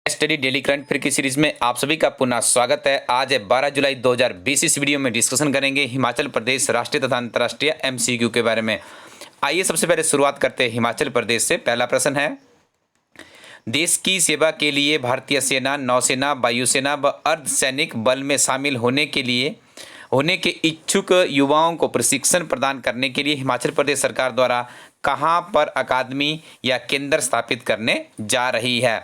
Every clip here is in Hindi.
स्टडी डेली करंट अफेयर की सीरीज में आप सभी का पुनः स्वागत है। आज है 12 जुलाई 2020। इस वीडियो में डिस्कशन करेंगे हिमाचल प्रदेश राष्ट्रीय तथा अंतर्राष्ट्रीय एमसीक्यू के बारे में। आइए सबसे पहले शुरुआत करते हैं हिमाचल प्रदेश से। पहला प्रश्न है, देश की सेवा के लिए भारतीय सेना, नौसेना, वायुसेना व अर्धसैनिक बल में शामिल होने के इच्छुक युवाओं को प्रशिक्षण प्रदान करने के लिए हिमाचल प्रदेश सरकार द्वारा कहां पर अकादमी या केंद्र स्थापित करने जा रही है?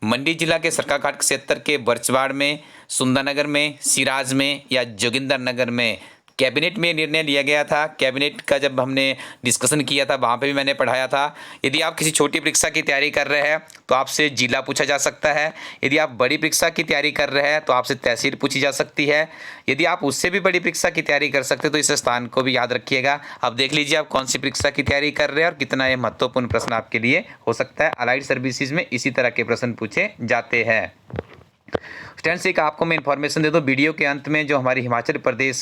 मंडी जिला के सरकाघाट क्षेत्र के बरचवाड़ में, सुंदरनगर में, सिराज में या जोगिंदरनगर में? कैबिनेट में निर्णय लिया गया था। कैबिनेट का जब हमने डिस्कशन किया था वहाँ पे भी मैंने पढ़ाया था। यदि आप किसी छोटी परीक्षा की तैयारी कर रहे हैं तो आपसे जिला पूछा जा सकता है। यदि आप बड़ी परीक्षा की तैयारी कर रहे हैं तो आपसे तहसील पूछी जा सकती है। यदि आप उससे भी बड़ी परीक्षा की तैयारी कर सकते हैं तो इस स्थान को भी याद रखिएगा। अब देख लीजिए आप कौन सी परीक्षा की तैयारी कर रहे हैं और कितना ये महत्वपूर्ण प्रश्न आपके लिए हो सकता है। अलाइड सर्विसेज में इसी तरह के प्रश्न पूछे जाते हैं। स्टूडेंट्स, एक आपको मैं इन्फॉर्मेशन दे दूं, वीडियो के अंत में जो हमारी हिमाचल प्रदेश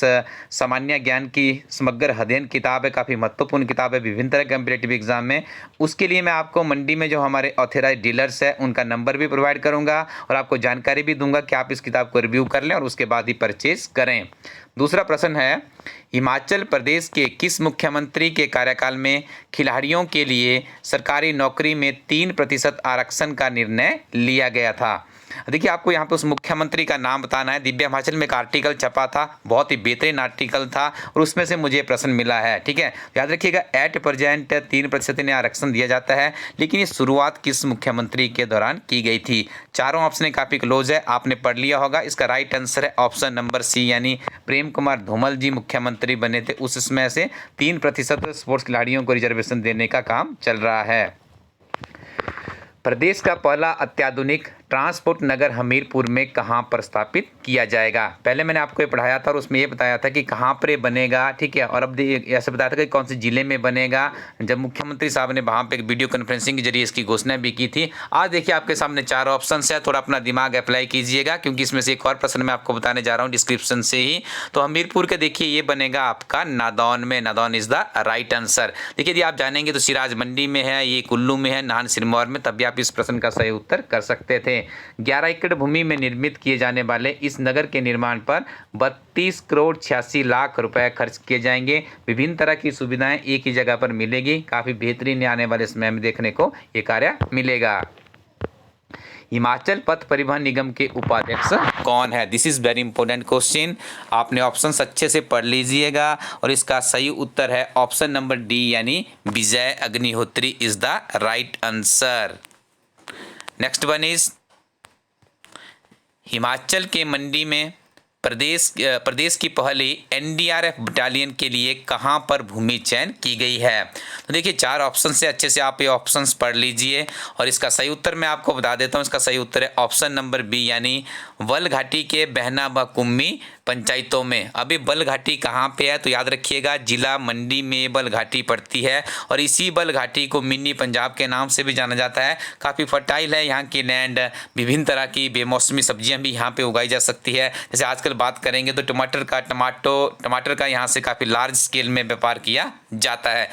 सामान्य ज्ञान की समग्र अध्ययन किताब है, काफ़ी महत्वपूर्ण किताब है विभिन्न तरह के कम्पिटेटिव एग्जाम में, उसके लिए मैं आपको मंडी में जो हमारे ऑथराइज डीलर्स है उनका नंबर भी प्रोवाइड करूंगा और आपको जानकारी भी दूंगा कि आप इस किताब को रिव्यू कर लें और उसके बाद ही परचेज करें। दूसरा प्रश्न है, हिमाचल प्रदेश के किस मुख्यमंत्री के कार्यकाल में खिलाड़ियों के लिए सरकारी नौकरी में 3% आरक्षण का निर्णय लिया गया था? देखिए, आपको यहाँ पे उस मुख्यमंत्री का नाम बताना है। दिव्य हिमाचल में एक आर्टिकल छपा था, बहुत ही बेहतरीन आर्टिकल था और उसमें से मुझे प्रश्न मिला है। ठीक है, याद रखिएगा, एट प्रेजेंट 3% ने आरक्षण दिया जाता है, लेकिन ये शुरुआत किस मुख्यमंत्री के दौरान की गई थी? चारों ऑप्शन काफ़ी क्लोज है, आपने पढ़ लिया होगा। इसका राइट आंसर है ऑप्शन नंबर सी, यानी प्रेम कुमार धूमल जी मुख्यमंत्री बने थे उस समय से 3% स्पोर्ट्स खिलाड़ियों को रिजर्वेशन देने का काम चल रहा है। प्रदेश का पहला अत्याधुनिक ट्रांसपोर्ट नगर हमीरपुर में कहां पर स्थापित किया जाएगा? पहले मैंने आपको ये पढ़ाया था और उसमें ये बताया था कि कहां पर ये बनेगा। ठीक है, और अब ऐसे बताया था कि कौन से जिले में बनेगा, जब मुख्यमंत्री साहब ने वहां पे एक वीडियो कॉन्फ्रेंसिंग के जरिए इसकी घोषणा भी की थी। आज देखिए आपके सामने 4 ऑप्शन है, थोड़ा अपना दिमाग अप्लाई कीजिएगा क्योंकि इसमें से एक और प्रश्न मैं आपको बताने जा रहा हूँ डिस्क्रिप्शन से ही। तो हमीरपुर के देखिए ये बनेगा आपका नादौन में। Nadaun is the right answer. देखिए, यदि आप जानेंगे तो सिराज मंडी में है, ये कुल्लू में है, नाहन सिरमौर में, तब भी आप इस प्रश्न का सही उत्तर कर सकते थे। 11 एकड़ भूमि में निर्मित किए जाने वाले इस नगर के निर्माण पर 32 करोड़ 86 लाख रुपए खर्च किए जाएंगे। विभिन्न तरह की सुविधाएं एक ही जगह पर मिलेगी। काफी बेहतरीन आने वाले समय में देखने को ये कार्य मिलेगा। हिमाचल पथ परिवहन निगम के उपाध्यक्ष कौन है? This is very important question. आपने ऑप्शंस अच्छे से पढ़ लीजिएगा और इसका सही उत्तर है ऑप्शन नंबर डी, यानी Vijay Agnihotri is the right answer. Next one is, Himachal के मंडी में प्रदेश की पहली एनडीआरएफ बटालियन के लिए कहां पर भूमि चयन की गई है? तो देखिए 4 ऑप्शन से अच्छे से आप ये ऑप्शंस पढ़ लीजिए और इसका सही उत्तर मैं आपको बता देता हूं। इसका सही उत्तर है ऑप्शन नंबर बी, यानी बल घाटी के बहना व कुम्मी पंचायतों में। अभी बल घाटी कहाँ पे है? तो याद रखिएगा जिला मंडी में बल घाटी पड़ती है और इसी बल घाटी को मिनी पंजाब के नाम से भी जाना जाता है। काफ़ी फर्टाइल है यहाँ की लैंड, विभिन्न तरह की बेमौसमी सब्जियाँ भी यहाँ पे उगाई जा सकती है। जैसे आजकल बात करेंगे तो टमाटर का यहाँ से काफ़ी लार्ज स्केल में व्यापार किया जाता है।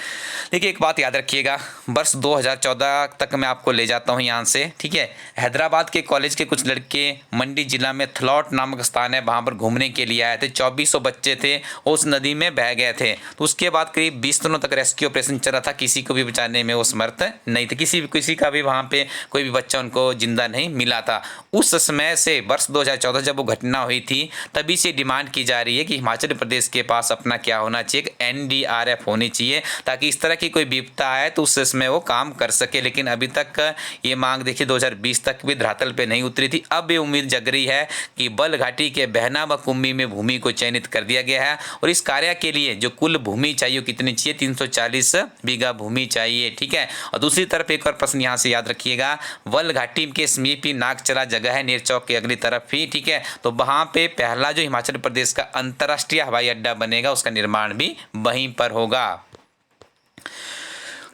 देखिए, एक बात याद रखिएगा, वर्ष 2014 तक मैं आपको ले जाता हूँ यहाँ से। ठीक है, हैदराबाद के कॉलेज के कुछ लड़के मंडी जिला में थलौट नामक स्थान है वहाँ पर घूमने के लिए आए थे। 2400 बच्चे थे, उस नदी में बह गए थे। तो उसके बाद करीब 20 दिनों तक रेस्क्यू ऑपरेशन चल रहा था, किसी को भी बचाने में वो समर्थ नहीं थे। किसी का भी वहाँ पे कोई भी बच्चा उनको जिंदा नहीं मिला था। उस समय से वर्ष 2014 जब वो घटना हुई थी तभी से डिमांड की जा रही है कि हिमाचल प्रदेश के पास अपना क्या होना चाहिए, एक एनडीआरएफ होनी चाहिए, ताकि इस तरह की कोई विपदा आए तो उस समय वो काम कर सके। लेकिन अभी तक ये मांग देखिए 2020 तक भी धरातल पे नहीं उतरी थी। अब ये उम्मीद जग रही है कि बल घाटी के बहना व कुम्मी में भूमि को चयनित कर दिया गया है और इस कार्य के लिए जो कुल भूमि चाहिए कितनी चाहिए? 340 बीघा भूमि चाहिए। ठीक है, और दूसरी तरफ एक और प्रश्न यहाँ से याद रखिएगा, बल घाटी के समीप ही नागचला जगह है, नेरचौक के अगली तरफ ही। ठीक है, तो वहाँ पे पहला जो हिमाचल प्रदेश का अंतर्राष्ट्रीय हवाई अड्डा बनेगा उसका निर्माण भी वहीं पर होगा।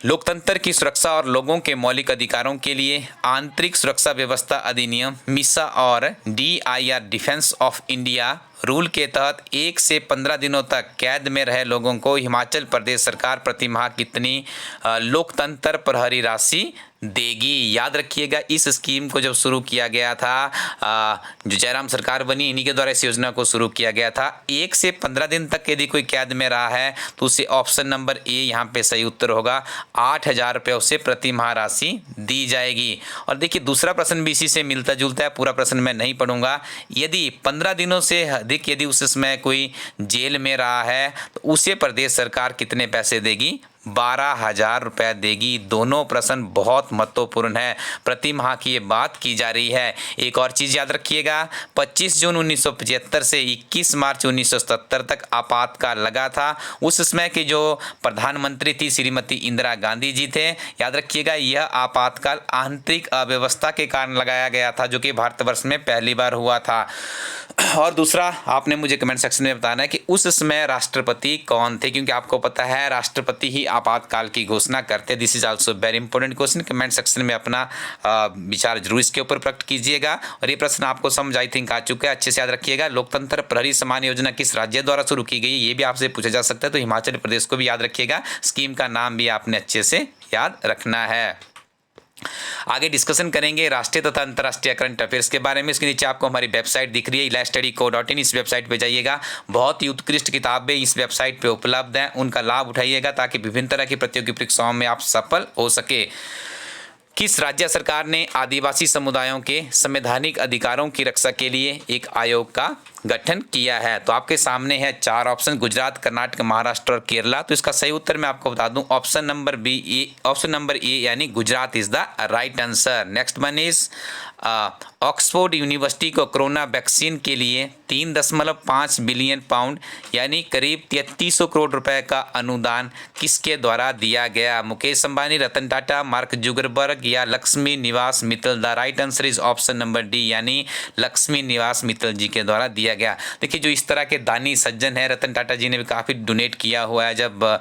लोकतंत्र की सुरक्षा और लोगों के मौलिक अधिकारों के लिए आंतरिक सुरक्षा व्यवस्था अधिनियम मिसा और DIR defence of India rule के तहत 1 से 15 दिनों तक कैद में रहे लोगों को हिमाचल प्रदेश सरकार प्रतिमाह कितनी लोकतंत्र प्रहरी राशि देगी। याद रखिएगा, इस स्कीम को जब शुरू किया गया था, जो जयराम सरकार बनी इन्हीं के द्वारा इस योजना को शुरू किया गया था। 1 से 15 दिन तक यदि कोई कैद में रहा है तो उसे ऑप्शन नंबर ए यहाँ पे सही उत्तर होगा, 8,000 रुपये उसे प्रति माह राशि दी जाएगी। और देखिए दूसरा प्रश्न भी इसी से मिलता जुलता है, पूरा प्रश्न मैं नहीं पढ़ूंगा। यदि 15 दिनों से अधिक यदि उस समय कोई जेल में रहा है तो उसे प्रदेश सरकार कितने पैसे देगी, 12,000 रुपये देगी। दोनों प्रश्न बहुत महत्वपूर्ण है, प्रति माह की ये बात की जा रही है। एक और चीज़ याद रखिएगा, 25 जून 1975 से 21 मार्च 1977 तक आपातकाल लगा था। उस समय की जो प्रधानमंत्री थी श्रीमती इंदिरा गांधी जी थे। याद रखिएगा, यह आपातकाल आंतरिक अव्यवस्था के कारण लगाया गया था, जो कि भारतवर्ष में पहली बार हुआ था। और दूसरा, आपने मुझे कमेंट सेक्शन में बताना है कि उस समय राष्ट्रपति कौन थे, क्योंकि आपको पता है राष्ट्रपति ही आपातकाल की घोषणा करते। This is also very important question. Comment section में अपना विचार जरूर इसके ऊपर प्रकट कीजिएगा। और ये प्रश्न आपको समझ आई थिंक आ चुका है, अच्छे से याद रखिएगा। लोकतंत्र प्रहरी सम्मान योजना किस राज्य द्वारा शुरू की गई, ये भी आपसे पूछा जा सकता है, तो हिमाचल प्रदेश को भी याद रखिएगा। स्कीम का नाम भी आपने अच्छे से याद रखना है। आगे डिस्कशन करेंगे राष्ट्रीय तथा अंतर्राष्ट्रीय करंट अफेयर्स के बारे में। इसके नीचे आपको हमारी वेबसाइट दिख रही है elaststudyco.in, इस वेबसाइट पे जाइएगा। बहुत ही उत्कृष्ट किताबें इस वेबसाइट पे उपलब्ध हैं, उनका लाभ उठाइएगा ताकि विभिन्न तरह की प्रतियोगी परीक्षाओं में आप सफल हो सके। किस राज्य सरकार ने आदिवासी समुदायों के संवैधानिक अधिकारों की रक्षा के लिए एक आयोग का गठन किया है? तो आपके सामने है 4 ऑप्शन, गुजरात, कर्नाटक, महाराष्ट्र और केरला। तो इसका सही उत्तर मैं आपको बता दूं, ऑप्शन नंबर ए यानी Gujarat is the right answer. Next one is Oxford university को कोरोना वैक्सीन के लिए 3.5 बिलियन पाउंड यानी करीब 3300 करोड़ रुपए का अनुदान किसके द्वारा दिया गया? मुकेश अंबानी, रतन टाटा, मार्क जुगरबर्ग या लक्ष्मी निवास Mittal? The right answer is option number D यानी लक्ष्मी निवास मित्तल जी के द्वारा दिया गया। देखिए जो इस तरह के दानी सज्जन है, रतन टाटा जी ने भी काफ़ी डोनेट किया हुआ है जब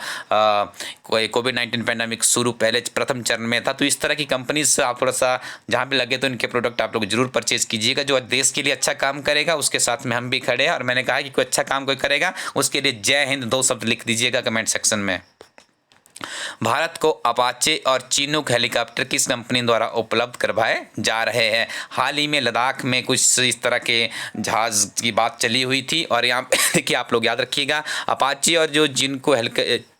कोविड-19 पैंडेमिक शुरू पहले प्रथम चरण में था। तो इस तरह की कंपनी से आप थोड़ा सा जहाँ पे लगे तो इनके प्रोडक्ट आप लोग जरूर परचेज कीजिएगा। जो देश के लिए अच्छा काम करेगा उसके साथ में हम भी खड़े हैं। और मैंने कहा कि कोई अच्छा काम कोई करेगा उसके लिए जय हिंद 2 शब्द लिख दीजिएगा कमेंट सेक्शन में। भारत को अपाचे और चिनूक हेलीकॉप्टर किस कंपनी द्वारा उपलब्ध करवाए जा रहे हैं? हाल ही में लद्दाख में कुछ इस तरह के जहाज की बात चली हुई थी। और यहाँ पे देखिए आप लोग याद रखिएगा, अपाचे और जो जिनको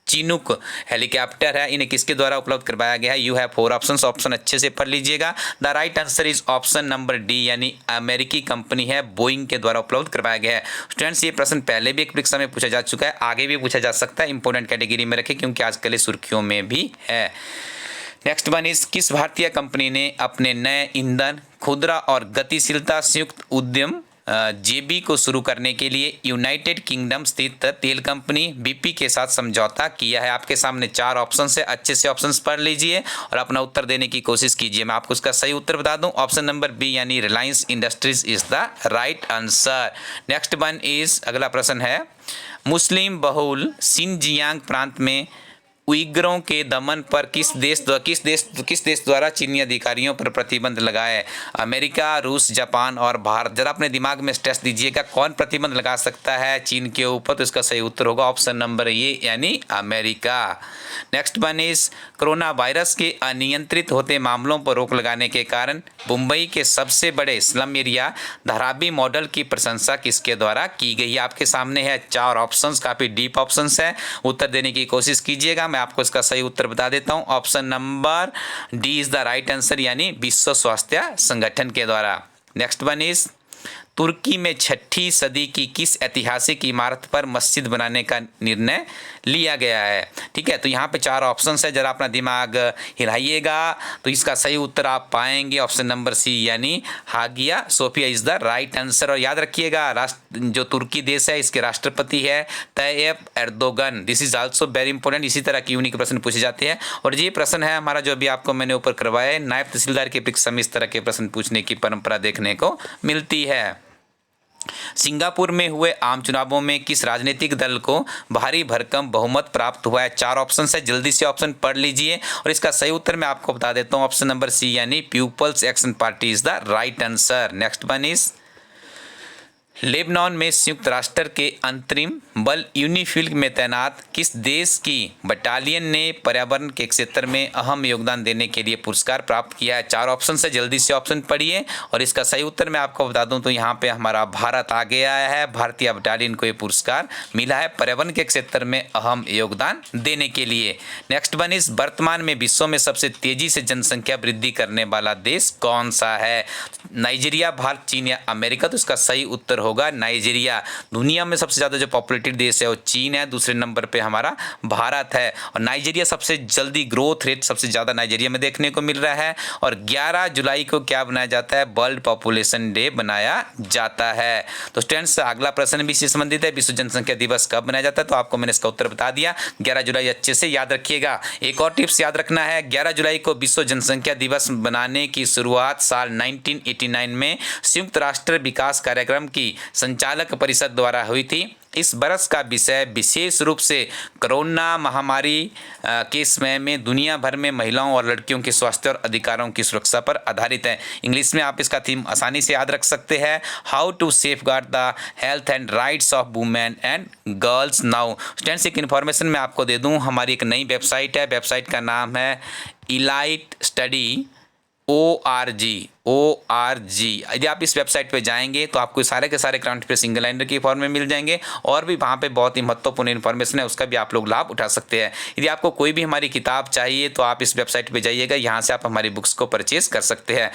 चिनूक हेलीकॉप्टर है इन्हें किसके द्वारा उपलब्ध करवाया गया है? यू हैव 4 ऑप्शंस, ऑप्शन अच्छे से पढ़ लीजिएगा। The right answer is option number D यानी अमेरिकी कंपनी है बोइंग के द्वारा उपलब्ध करवाया गया है। स्टूडेंट्स ये प्रश्न पहले भी एक परीक्षा में पूछा जा चुका है, आगे भी पूछा जा सकता है। इंपॉर्टेंट कैटेगरी में रखें क्योंकि आजकल ये सुर्खियों में भी है। नेक्स्ट वन इज किस भारतीय कंपनी ने अपने नए ईंधन, खुदरा और गतिशीलता संयुक्त उद्यम जेबी को शुरू करने के लिए यूनाइटेड किंगडम स्थित तेल कंपनी बीपी के साथ समझौता किया है? आपके सामने 4 ऑप्शन है, अच्छे से ऑप्शंस पढ़ लीजिए और अपना उत्तर देने की कोशिश कीजिए। मैं आपको उसका सही उत्तर बता दूं, ऑप्शन नंबर बी यानी Reliance industries is the right answer. Next one is, अगला प्रश्न है, मुस्लिम बहुल सिनजियांग प्रांत में उइगरों के दमन पर किस देश द्वारा चीनी अधिकारियों पर प्रतिबंध लगाए? अमेरिका, रूस, जापान और भारत। जरा अपने दिमाग में स्ट्रेस दीजिएगा कौन प्रतिबंध लगा सकता है चीन के ऊपर? तो इसका सही उत्तर होगा ऑप्शन नंबर ए यानी America. Next one is, corona virus के अनियंत्रित होते मामलों पर रोक लगाने के कारण मुंबई के सबसे बड़े स्लम एरिया धारावी मॉडल की प्रशंसा किसके द्वारा की गई? आपके सामने है 4 ऑप्शंस, काफी डीप ऑप्शंस है, उत्तर देने की कोशिश कीजिएगा। मैं आपको इसका सही उत्तर बता देता हूं, option number D is the right answer यानी विश्व स्वास्थ्य संगठन के द्वारा। नेक्स्ट वन इज, तुर्की में 6ठी सदी की किस ऐतिहासिक इमारत पर मस्जिद बनाने का निर्णय लिया गया है? ठीक है, तो यहाँ पे 4 ऑप्शंस है, जरा अपना दिमाग हिलाइएगा तो इसका सही उत्तर आप पाएंगे ऑप्शन नंबर सी यानी Hagia Sophia is the right answer. और याद रखिएगा जो तुर्की देश है इसके राष्ट्रपति है Tayyip Erdogan. This is also very important. इसी तरह की यूनिक प्रश्न पूछे जाते हैं और ये प्रश्न है हमारा जो अभी आपको मैंने ऊपर करवाया है, नायब तहसीलदार की परीक्षा में इस तरह के प्रश्न पूछने की परंपरा देखने को मिलती है। सिंगापुर में हुए आम चुनावों में किस राजनीतिक दल को भारी भरकम बहुमत प्राप्त हुआ है? 4 ऑप्शन है, जल्दी से ऑप्शन पढ़ लीजिए और इसका सही उत्तर मैं आपको बता देता हूं, ऑप्शन नंबर सी यानी People's Action Party is the right answer. Next one is, Lebanon में संयुक्त राष्ट्र के अंतरिम बल यूनिफिल में तैनात किस देश की बटालियन ने पर्यावरण के क्षेत्र में अहम योगदान देने के लिए पुरस्कार प्राप्त किया है? 4 ऑप्शन से जल्दी से ऑप्शन पढ़िए और इसका सही उत्तर मैं आपको बता दूं तो यहाँ पे हमारा भारत आगे आया है। भारतीय बटालियन को ये पुरस्कार मिला है पर्यावरण के क्षेत्र में अहम योगदान देने के लिए। नेक्स्ट वन इज, वर्तमान में विश्व में सबसे तेजी से जनसंख्या वृद्धि करने वाला देश कौन सा है? नाइजीरिया, भारत, चीन या अमेरिका? तो इसका सही उत्तर होगा नाइजीरिया। दुनिया में सबसे ज़्यादा जो पॉपुलेटेड देश है वो चीन है, दूसरे नंबर पे हमारा भारत है और नाइजीरिया सबसे जल्दी ग्रोथ रेट सबसे ज़्यादा नाइजीरिया में देखने को मिल रहा है। और 11 जुलाई को क्या बनाया जाता है? वर्ल्ड पॉपुलेशन डे बनाया जाता है। तो स्टूडेंट्स, अगला प्रश्न भी इससे संबंधित है, विश्व जनसंख्या दिवस कब बनाया जाता है? तो आपको मैंने इसका उत्तर बता दिया, 11 जुलाई। अच्छे से याद रखिएगा। एक और टिप्स याद रखना है, 11 जुलाई को विश्व जनसंख्या दिवस बनाने की शुरुआत साल 1989 में संयुक्त राष्ट्र विकास कार्यक्रम की संचालक परिषद द्वारा हुई थी। इस बरस का विषय विशेष रूप से कोरोना महामारी के समय में दुनिया भर में महिलाओं और लड़कियों के स्वास्थ्य और अधिकारों की सुरक्षा पर आधारित है। इंग्लिश में आप इसका थीम आसानी से याद रख सकते हैं, how to safeguard the health and rights of women and girls now. Students, एक इन्फॉर्मेशन मैं आपको दे दूं, हमारी एक नई वेबसाइट है, वेबसाइट का नाम है elite.study.org। यदि आप इस वेबसाइट पे जाएंगे तो आपको सारे के सारे करंट अफेयर सिंगल लाइनर की फॉर्म में मिल जाएंगे और भी वहाँ पे बहुत ही महत्वपूर्ण इन्फॉर्मेशन है, उसका भी आप लोग लाभ उठा सकते हैं। यदि आपको कोई भी हमारी किताब चाहिए तो आप इस वेबसाइट पे जाइएगा, यहाँ से आप हमारी बुक्स को परचेज कर सकते हैं।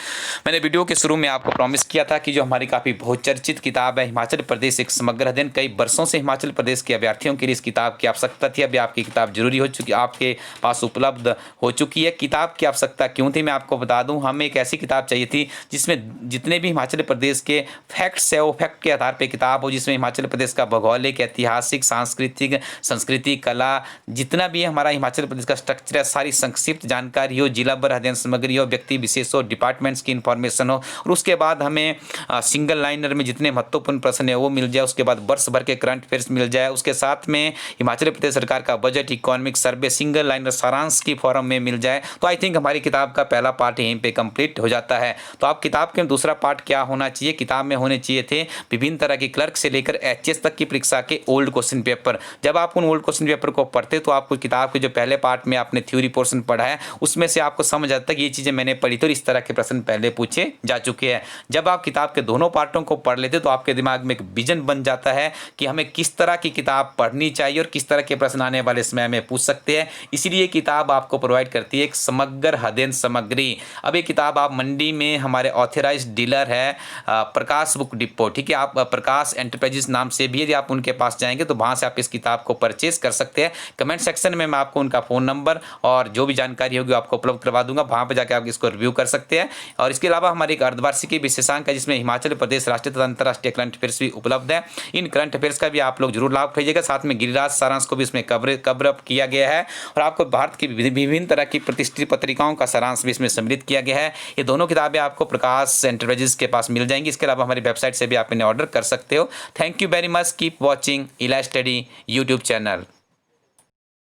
मैंने वीडियो के शुरू में आपको प्रॉमिस किया था कि जो हमारी काफ़ी बहुचर्चित किताब है हिमाचल प्रदेश एक समग्र अध्ययन, कई वर्षों से हिमाचल प्रदेश के अभ्यर्थियों के लिए इस किताब की आवश्यकता थी। अभी आपकी किताब जरूरी हो चुकी, आपके पास उपलब्ध हो चुकी है। किताब की आवश्यकता क्यों थी मैं आपको बता दूँ, हमें एक ऐसी किताब चाहिए थी जिसमें जितने भी हिमाचल प्रदेश के फैक्ट्स है वो फैक्ट के आधार पे किताब हो, जिसमें हिमाचल प्रदेश का भौगोलिक, ऐतिहासिक, सांस्कृतिक, संस्कृति, कला, जितना भी हमारा हिमाचल प्रदेश का स्ट्रक्चर है, सारी संक्षिप्त जानकारी हो, जिला भर अध्ययन सामग्री हो, व्यक्ति विशेष हो, डिपार्टमेंट्स की इंफॉर्मेशन हो और उसके बाद हमें सिंगल लाइनर में जितने महत्वपूर्ण प्रश्न है वो मिल जाए, उसके बाद वर्ष भर के करंट अफेयर्स मिल जाए, उसके साथ में हिमाचल प्रदेश सरकार का budget, economic survey, single liner सारांश की फॉर्म में मिल जाए, तो आई थिंक हमारी किताब का पहला पार्ट यहीं पे कंप्लीट हो जाता है। तो आप किताब के दूसरा पार्ट क्या होना चाहिए, किताब में होने चाहिए थे विभिन्न तरह की क्लर्क से लेकर एचएस तक की परीक्षा के ओल्ड क्वेश्चन पेपर। जब आप उन ओल्ड क्वेश्चन पेपर को पढ़ते तो आपको किताब के जो पहले पार्ट में आपने थ्योरी पोर्शन पढ़ा है उसमें से आपको समझ आता है कि ये चीज़ें मैंने पढ़ी तो इस तरह के प्रश्न पहले पूछे जा चुके हैं। जब आप किताब के दोनों पार्टों को पढ़ लेते तो आपके दिमाग में एक विजन बन जाता है कि हमें किस तरह की किताब पढ़नी चाहिए और किस तरह के प्रश्न आने वाले समय में पूछ सकते हैं। इसीलिए किताब आपको प्रोवाइड करती है एक समग्र अध्ययन सामग्री। अब ये किताब आप मंडी में हमारे ऑथराइज्ड डीलर है प्रकाश बुक डिपो, ठीक है, आप प्रकाश एंटरप्राइजेस नाम से भी यदि आप उनके पास जाएंगे तो वहाँ से आप इस किताब को परचेज कर सकते हैं। कमेंट सेक्शन में मैं आपको उनका फ़ोन नंबर और जो भी जानकारी होगी आपको उपलब्ध करवा दूंगा, वहाँ पर जाकर आप इसको रिव्यू कर सकते हैं। और इसके अलावा हमारी एक अर्धवार्षिकी विशेषांक है जिसमें हिमाचल प्रदेश राष्ट्रीय तथा अंतर्राष्ट्रीय करंट अफेयर्स भी उपलब्ध है। इन करंट अफेयर्स का भी आप लोग जरूर लाभ उठाइएगा। साथ में गिरिराज सारांश को भी इसमें कवर अप किया गया है और आपको भारत की विभिन्न तरह की प्रतिष्ठित पत्रिकाओं का सारांश भी इसमें सम्मिलित किया गया है। ये दोनों किताबें आपको प्रकाश एंटरप्राइजेस के पास मिल जाएंगी। इसके अलावा हमारी वेबसाइट से भी आप इन्हें ऑर्डर कर सकते हो। Thank you very much, keep watching इला स्टडी यूट्यूब चैनल।